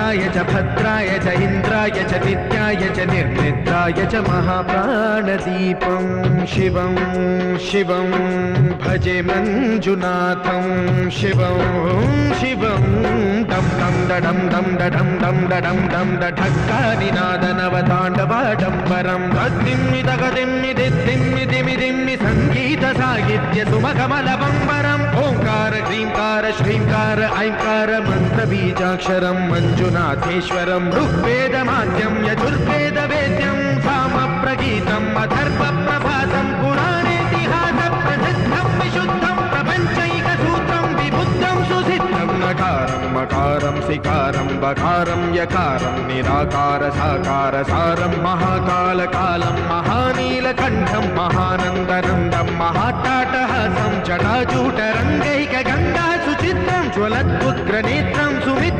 च भद्राय च इन्द्राय च नित्याय च निर्निद्राय च महाप्राणदीपं शिवं शिवं भजे मञ्जुनाथं शिवं शिवं डं डं डं डं डं डं डं डं ढक्कानिनादनवताण्डवाडम्बरं भक्तिम्मि तगदिम्मि दिद्दिम्मि दिमि दिम्मि सङ्गीतसाहित्य सुमकमलबम्बरम् ओङ्कार ह्रीङ्कार श्रीङ्कार ऐङ्कार मन्त्रबीजाक्षरं मञ्जुनाथेश्वरं ऋग्वेदमाद्यं यजुर्वेदवेद्यं सामप्रगीतम् अथर्वप्रभातं पुराणेतिहासप्रसिद्धं विशुद्धं प्रपञ्चैकसूत्रं विबुद्धं सुसिद्धं नकारं मकारं सिकारं बकारं यकारं निराकार साकार सारं महाकालकालं महानीलकण्ठं महानन्दनन्दं महाट्टाटहासं जटाजूटरङ्गैकगङ्गा सुचित्रं ज्वलद्उग्रनेत्रं सुमित्रं